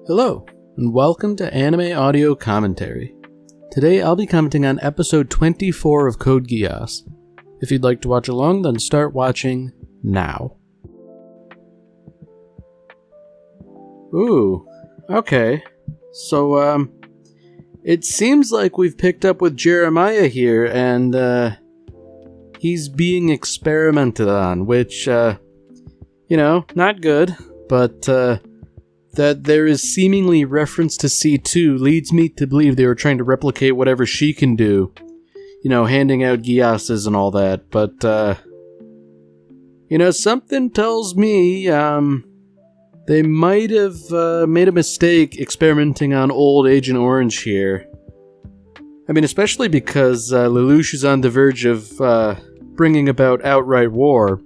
Hello, and welcome to Anime Audio Commentary. Today I'll be commenting on episode 24 of Code Geass. If you'd like to watch along, then start watching now. Ooh, okay. So, it seems like we've picked up with Jeremiah here, and, he's being experimented on, which, not good, but, that there is seemingly reference to C2 leads me to believe they were trying to replicate whatever she can do. Handing out Geasses and all that, but, something tells me, they might have made a mistake experimenting on old Agent Orange here. I mean, especially because Lelouch is on the verge of bringing about outright war.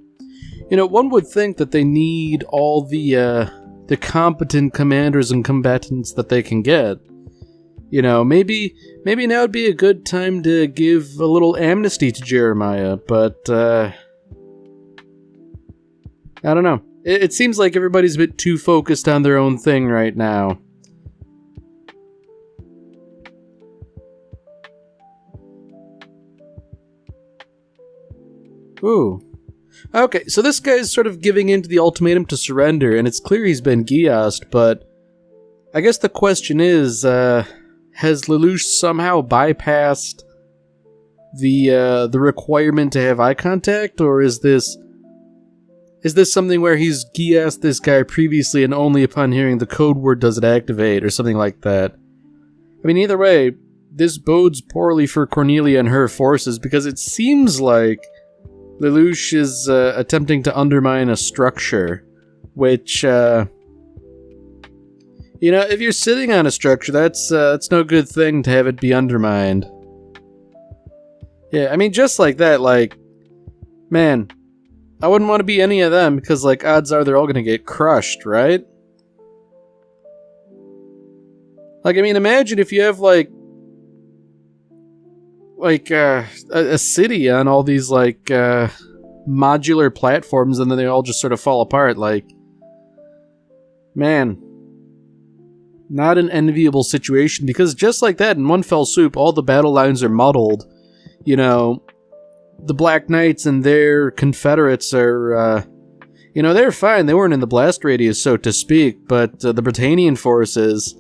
One would think that they need all the competent commanders and combatants that they can get. Maybe now would be a good time to give a little amnesty to Jeremiah, but I don't know. It seems like everybody's a bit too focused on their own thing right now. Ooh. Okay, so this guy's sort of giving in to the ultimatum to surrender, and it's clear he's been Geassed, but I guess the question is, has Lelouch somehow bypassed the requirement to have eye contact, or is this something where he's Geassed this guy previously and only upon hearing the code word does it activate, or something like that? I mean, either way, this bodes poorly for Cornelia and her forces, because it seems like Lelouch is attempting to undermine a structure, which, if you're sitting on a structure, that's no good thing to have it be undermined. Yeah, I mean, just like that, man, I wouldn't want to be any of them, because, odds are they're all gonna get crushed, right? Imagine if you have, a city on all these modular platforms, and then they all just sort of fall apart. Man, not an enviable situation, because just like that, in one fell swoop, all the battle lines are muddled. The Black Knights and their Confederates are, they're fine. They weren't in the blast radius, so to speak, but the Britannian forces,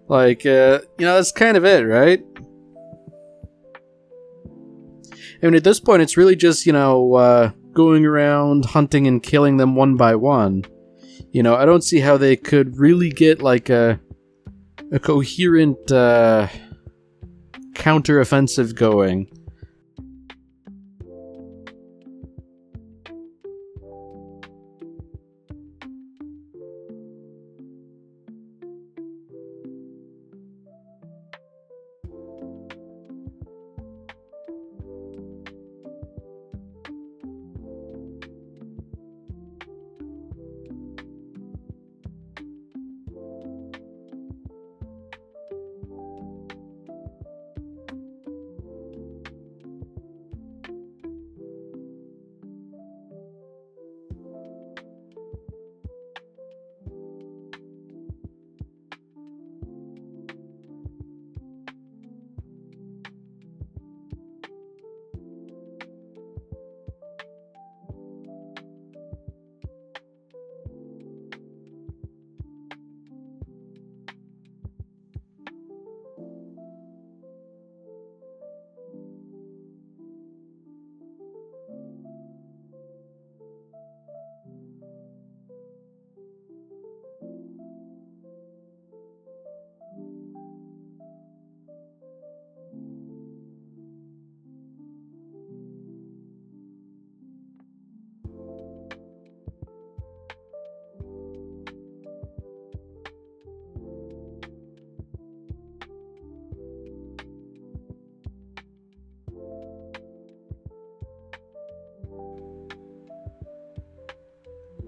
that's kind of it, right? I mean, at this point, it's really just, going around hunting and killing them one by one. I don't see how they could really get, a coherent, counter-offensive going.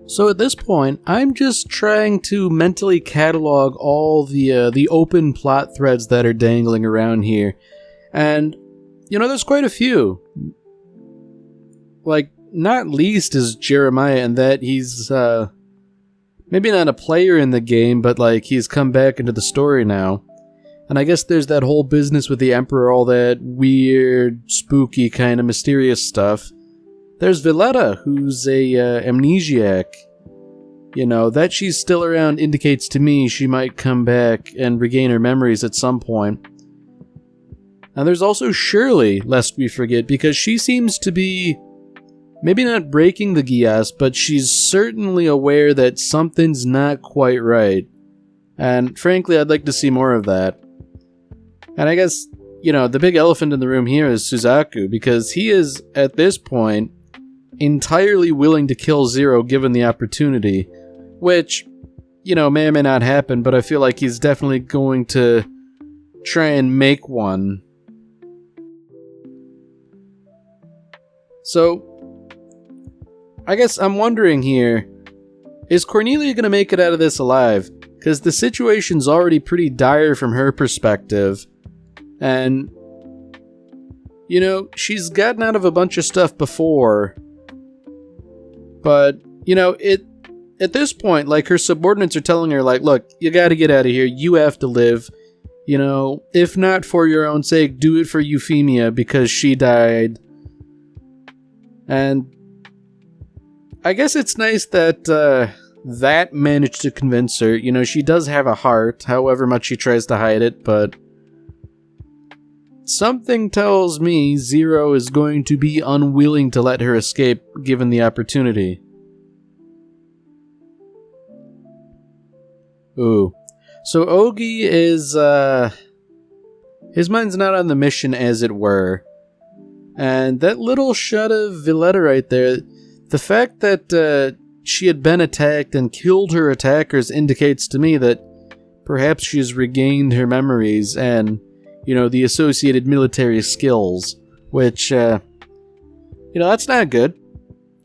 So at this point, I'm just trying to mentally catalog all the open plot threads that are dangling around here. And, there's quite a few. Not least is Jeremiah, and that he's maybe not a player in the game, but like he's come back into the story now. And I guess there's that whole business with the Emperor, all that weird, spooky kind of mysterious stuff. There's Villetta, who's a amnesiac. You know, that she's still around indicates to me she might come back and regain her memories at some point. And there's also Shirley, lest we forget, because she seems to be maybe not breaking the Geass, but she's certainly aware that something's not quite right. And frankly, I'd like to see more of that. And I guess, you know, the big elephant in the room here is Suzaku, because he is, at this point, entirely willing to kill Zero given the opportunity, which, you know, may or may not happen, but I feel like he's definitely going to try and make one. So, I guess I'm wondering here, is Cornelia going to make it out of this alive? Because the situation's already pretty dire from her perspective. And, you know, she's gotten out of a bunch of stuff before. But, you know, at this point, like, her subordinates are telling her, like, look, you gotta get out of here. You have to live. You know, if not for your own sake, do it for Euphemia because she died. And I guess it's nice that that managed to convince her. You know, she does have a heart, however much she tries to hide it, but something tells me Zero is going to be unwilling to let her escape given the opportunity. Ooh. So Ogi is, his mind's not on the mission, as it were. And that little shot of Villetta right there, the fact that she had been attacked and killed her attackers indicates to me that perhaps she's regained her memories and, you know, the associated military skills, which, you know, that's not good.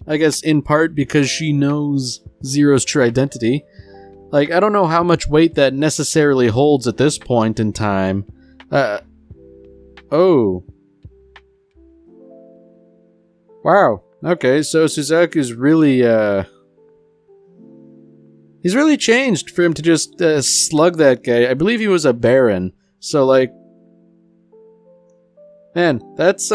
I guess in part because she knows Zero's true identity. Like, I don't know how much weight that necessarily holds at this point in time. Oh. Wow. Okay, so Suzaku's really, he's really changed for him to just slug that guy. I believe he was a baron. So, like, man, that's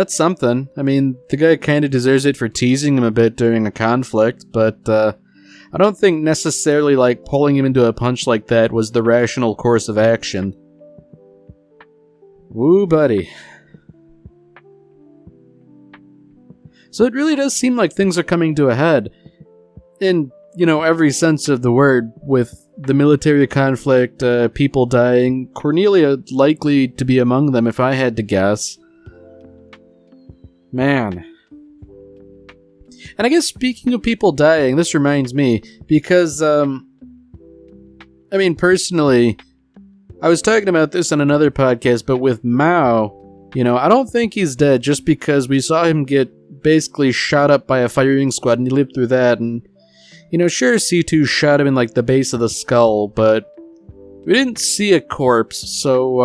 something. I mean, the guy kind of deserves it for teasing him a bit during a conflict, but I don't think necessarily, like, pulling him into a punch like that was the rational course of action. Woo, buddy. So it really does seem like things are coming to a head. In, you know, every sense of the word, with the military conflict, people dying, Cornelia likely to be among them if I had to guess. Man. And I guess speaking of people dying, this reminds me, because, I mean, personally, I was talking about this on another podcast, but with Mao, you know, I don't think he's dead just because we saw him get basically shot up by a firing squad and he lived through that, and, you know, sure, C2 shot him in, like, the base of the skull, but we didn't see a corpse, so,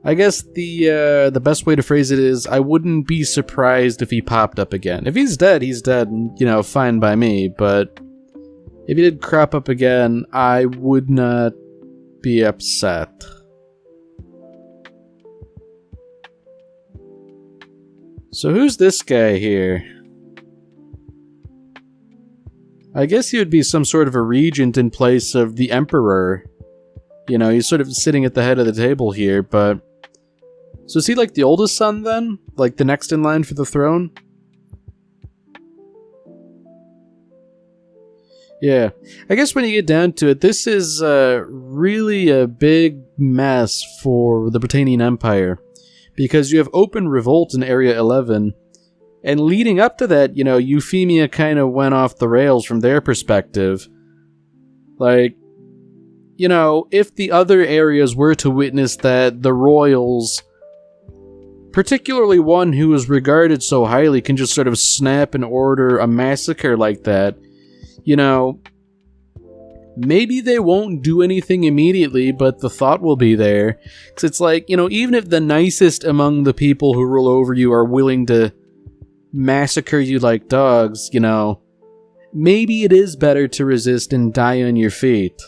I guess the best way to phrase it is, I wouldn't be surprised if he popped up again. If he's dead, and, you know, fine by me, but if he did crop up again, I would not be upset. So who's this guy here? I guess he would be some sort of a regent in place of the Emperor. You know, he's sort of sitting at the head of the table here, but... So is he like the oldest son then? Like the next in line for the throne? Yeah. I guess when you get down to it, this is really a big mess for the Britannian Empire. Because you have open revolt in Area 11, and leading up to that, you know, Euphemia kind of went off the rails from their perspective. Like, you know, if the other areas were to witness that the royals, particularly one who is regarded so highly, can just sort of snap and order a massacre like that, you know, maybe they won't do anything immediately, but the thought will be there. Because it's like, you know, even if the nicest among the people who rule over you are willing to massacre you like dogs, you know, maybe it is better to resist and die on your feet.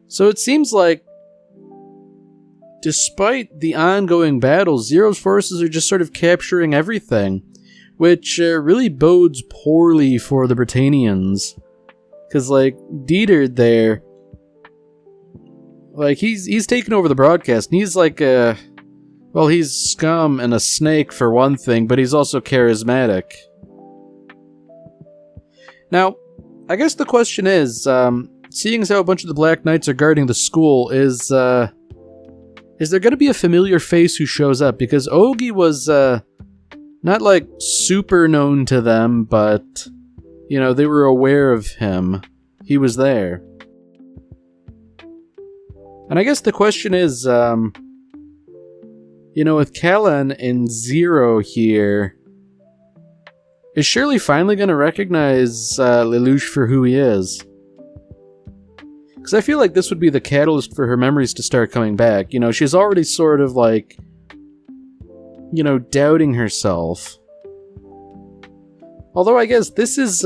So it seems like, despite the ongoing battles, Zero's forces are just sort of capturing everything, which really bodes poorly for the Britannians. Because, like, Dieter there, like, he's taken over the broadcast, and he's like well, he's scum and a snake for one thing, but he's also charismatic. Now, I guess the question is, seeing as how a bunch of the Black Knights are guarding the school, is there going to be a familiar face who shows up? Because Ogi was, not, like, super known to them, but, you know, they were aware of him. He was there. And I guess the question is, you know, with Callan and Zero here, is Shirley finally going to recognize Lelouch for who he is? Because I feel like this would be the catalyst for her memories to start coming back. You know, she's already sort of like, you know, doubting herself. Although I guess this is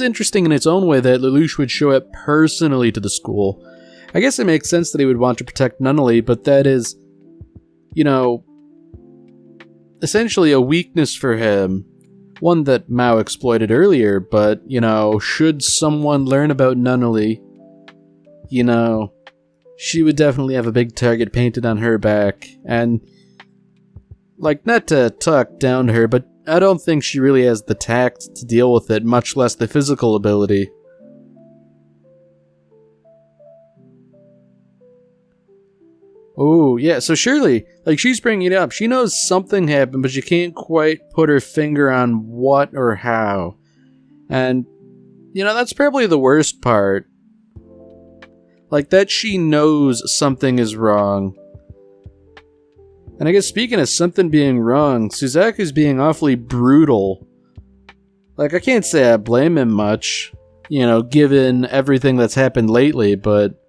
interesting in its own way that Lelouch would show up personally to the school. I guess it makes sense that he would want to protect Nunnally, but that is, you know, essentially a weakness for him. One that Mao exploited earlier, but, you know, should someone learn about Nunnally, you know, she would definitely have a big target painted on her back. And, like, not to talk down to her, but I don't think she really has the tact to deal with it, much less the physical ability. Oh, yeah, so Shirley, like, she's bringing it up. She knows something happened, but she can't quite put her finger on what or how. And, you know, that's probably the worst part. Like, that she knows something is wrong. And I guess speaking of something being wrong, Suzaku's being awfully brutal. Like, I can't say I blame him much, you know, given everything that's happened lately, but,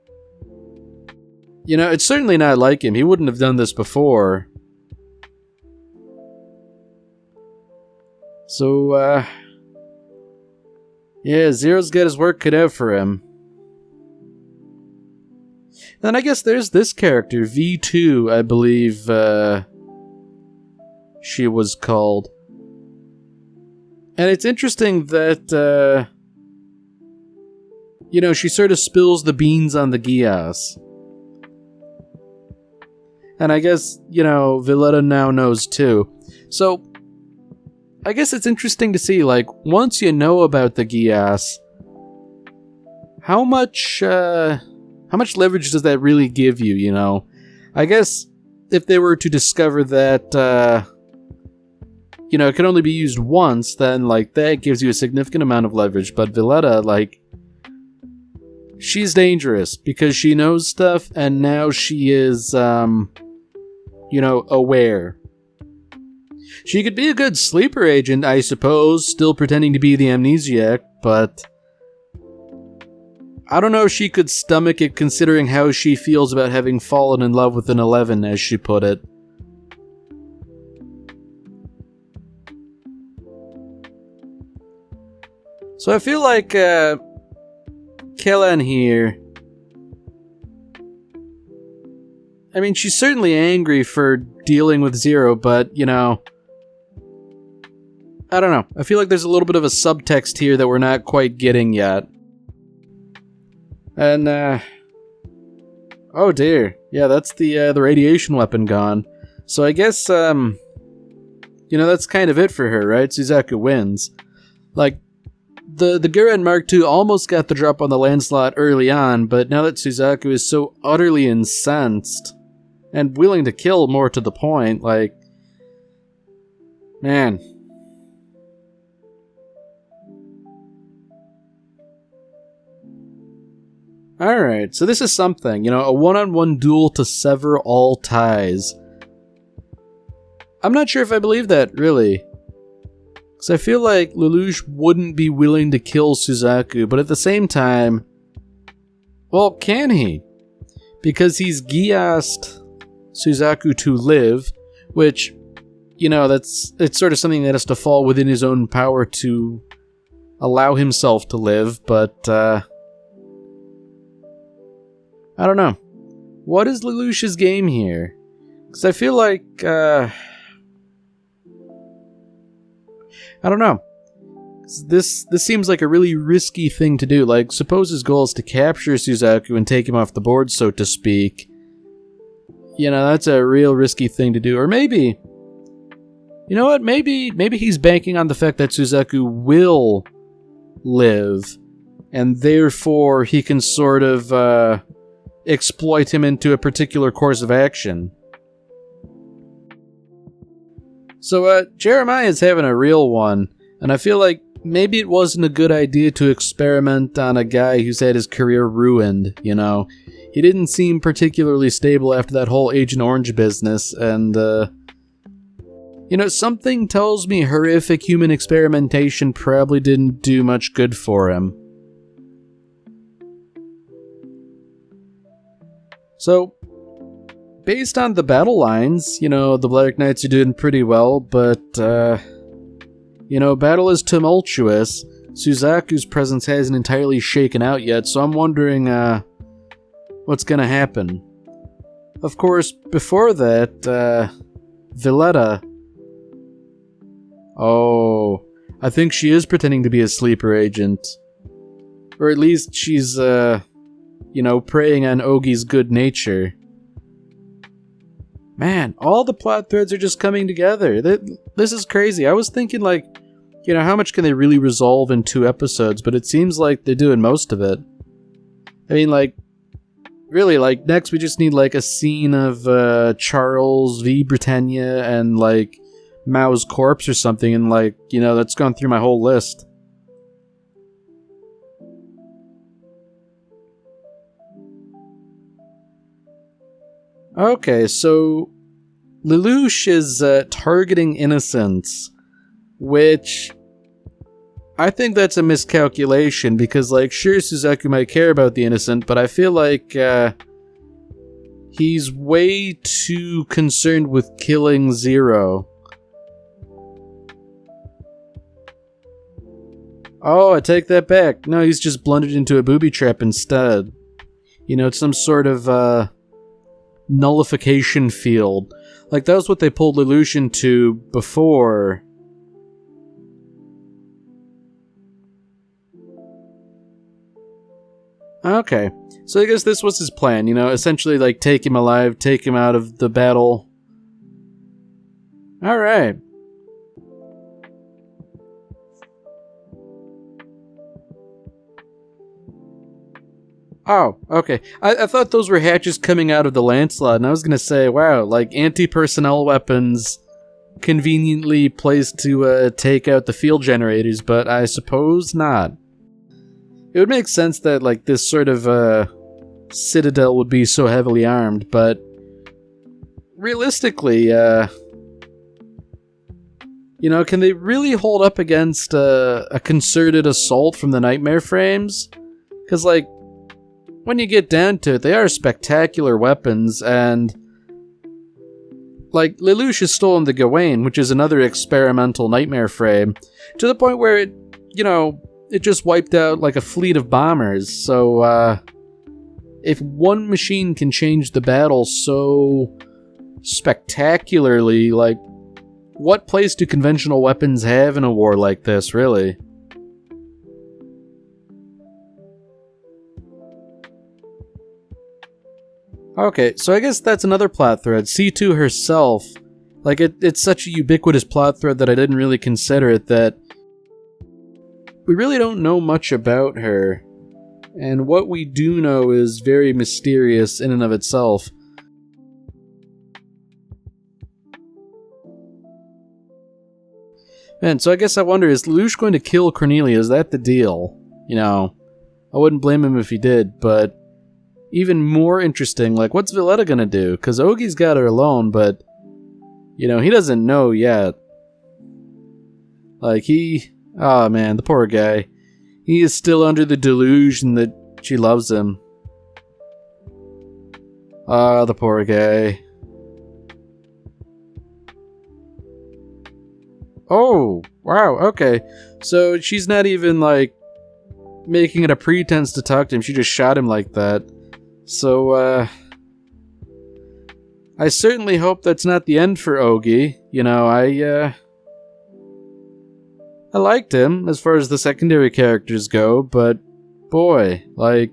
you know, it's certainly not like him. He wouldn't have done this before. So, yeah, Zero's got his work cut out for him. And then I guess there's this character, V2, I believe, she was called. And it's interesting that, you know, she sort of spills the beans on the Geass. And I guess, you know, Villetta now knows too. So, I guess it's interesting to see, like, once you know about the Geass, how much leverage does that really give you, you know? I guess if they were to discover that, you know, it can only be used once, then, like, that gives you a significant amount of leverage. But Villetta, like, she's dangerous because she knows stuff, and now she is, you know, aware. She could be a good sleeper agent, I suppose, still pretending to be the amnesiac, but I don't know if she could stomach it considering how she feels about having fallen in love with an 11, as she put it. So I feel like, Kellan here, I mean, she's certainly angry for dealing with Zero, but, you know, I don't know. I feel like there's a little bit of a subtext here that we're not quite getting yet. And, oh dear. Yeah, that's the radiation weapon gone. So I guess, you know, that's kind of it for her, right? Suzaku wins. Like, the Gurren Mark II almost got the drop on the Lancelot early on, but now that Suzaku is so utterly incensed and willing to kill more to the point, like, man. Alright, so this is something, you know, a one-on-one duel to sever all ties. I'm not sure if I believe that, really. Because I feel like Lelouch wouldn't be willing to kill Suzaku, but at the same time, well, can he? Because he's Geassed Suzaku to live, which, it's sort of something that has to fall within his own power to allow himself to live, but, I don't know. What is Lelouch's game here? Because I feel like, I don't know. This seems like a really risky thing to do. Like, suppose his goal is to capture Suzaku and take him off the board, so to speak. That's a real risky thing to do. Or maybe, you know what? Maybe he's banking on the fact that Suzaku will live, and therefore he can sort of exploit him into a particular course of action. So Jeremiah's having a real one, and I feel like maybe it wasn't a good idea to experiment on a guy who's had his career ruined, He didn't seem particularly stable after that whole Agent Orange business, and, something tells me horrific human experimentation probably didn't do much good for him. So, based on the battle lines, the Black Knights are doing pretty well, but, battle is tumultuous. Suzaku's presence hasn't entirely shaken out yet, so I'm wondering, what's gonna happen. Of course, before that, Villetta. Oh, I think she is pretending to be a sleeper agent. Or at least she's, preying on Ogi's good nature. Man, all the plot threads are just coming together. This is crazy. I was thinking, how much can they really resolve in 2 episodes? But it seems like they're doing most of it. I mean, really, next we just need, a scene of, Charles v. Britannia and, Mao's corpse or something, and, that's gone through my whole list. Okay, so Lelouch is targeting innocents, which I think that's a miscalculation because, sure, Suzaku might care about the innocent, but I feel like he's way too concerned with killing Zero. Oh, I take that back. No, he's just blundered into a booby trap instead. It's some sort of, nullification field. That was what they pulled Lelouch into before. Okay, so I guess this was his plan, essentially, take him alive, take him out of the battle. Alright. Oh, okay. I thought those were hatches coming out of the Lancelot, and I was gonna say, wow, anti-personnel weapons conveniently placed to take out the field generators, but I suppose not. It would make sense that, this sort of, citadel would be so heavily armed, but realistically, can they really hold up against a concerted assault from the Nightmare Frames? Because, when you get down to it, they are spectacular weapons, and Lelouch has stolen the Gawain, which is another experimental Nightmare Frame, to the point where it just wiped out a fleet of bombers. So if one machine can change the battle so spectacularly, what place do conventional weapons have in a war like this, really? Okay, so I guess that's another plot thread. C2 herself, it's such a ubiquitous plot thread that I didn't really consider it, that we really don't know much about her, and what we do know is very mysterious in and of itself. Man, so I guess I wonder, is Lelouch going to kill Cornelia? Is that the deal? I wouldn't blame him if he did, but even more interesting, what's Villetta gonna do? Because Ogi's got her alone, but, he doesn't know yet. Oh man, the poor guy. He is still under the delusion that she loves him. Ah, the poor guy. Oh, wow, okay. So she's not even, like, making it a pretense to talk to him. She just shot him like that. So, I certainly hope that's not the end for Ogi. You know, I liked him as far as the secondary characters go, but boy, like,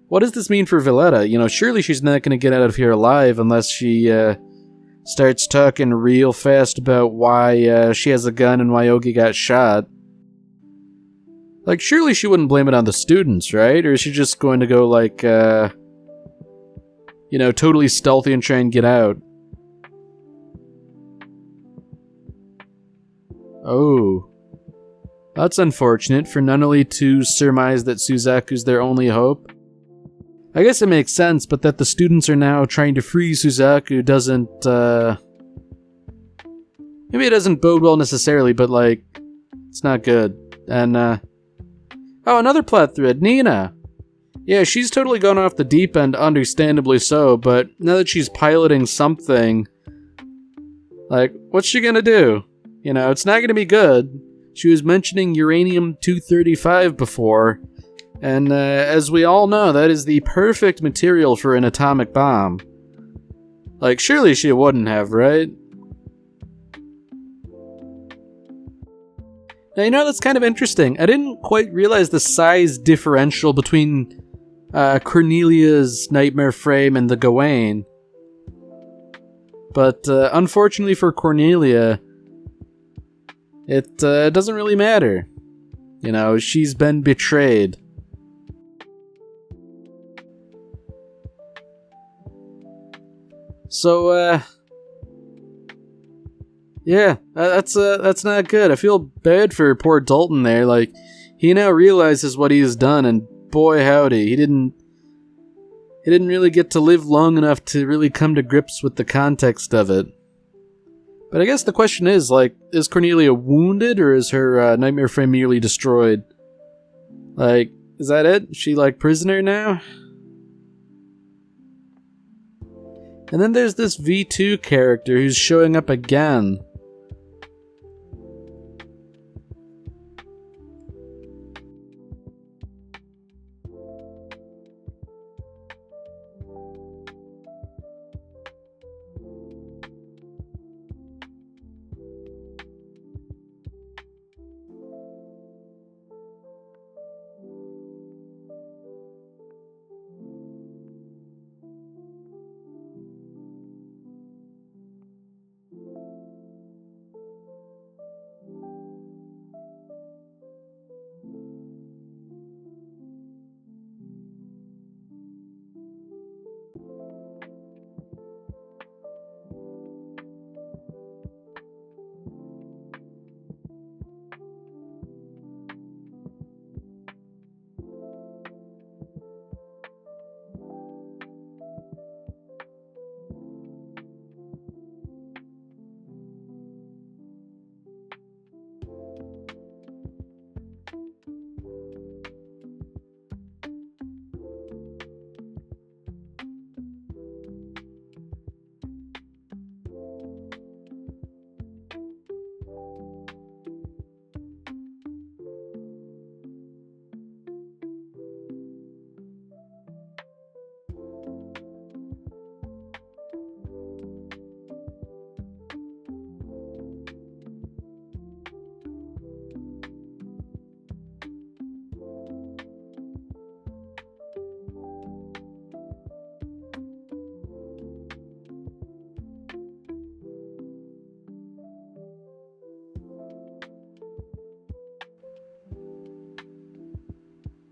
what does this mean for Valletta? You know, surely she's not going to get out of here alive unless she starts talking real fast about why she has a gun and why Ogi got shot. Like, surely she wouldn't blame it on the students, right? Or is she just going to go, like, you know, totally stealthy and try and get out? Oh. That's unfortunate for Nunnally to surmise that Suzaku's their only hope. I guess it makes sense, but that the students are now trying to free Suzaku doesn't, maybe it doesn't bode well necessarily, but, like, it's not good. And, oh, another plot thread, Nina. Yeah, she's totally gone off the deep end, understandably so, but now that she's piloting something, like, what's she gonna do? You know, it's not gonna be good. She was mentioning uranium-235 before, and as we all know, that is the perfect material for an atomic bomb. Like, surely she wouldn't have, right? Now, you know, that's kind of interesting. I didn't quite realize the size differential between Cornelia's nightmare frame and the Gawain. But unfortunately for Cornelia, it doesn't really matter. You know, she's been betrayed. So, yeah, that's not good. I feel bad for poor Dalton there. Like, he now realizes what he's done, and boy howdy, he didn't really get to live long enough to really come to grips with the context of it. But I guess the question is, like, is Cornelia wounded, or is her nightmare frame merely destroyed? Like, is that it? Is she, like, prisoner now? And then there's this V2 character who's showing up again.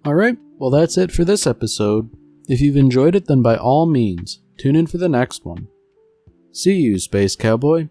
Alright, well that's it for this episode. If you've enjoyed it, then by all means, tune in for the next one. See you, Space Cowboy.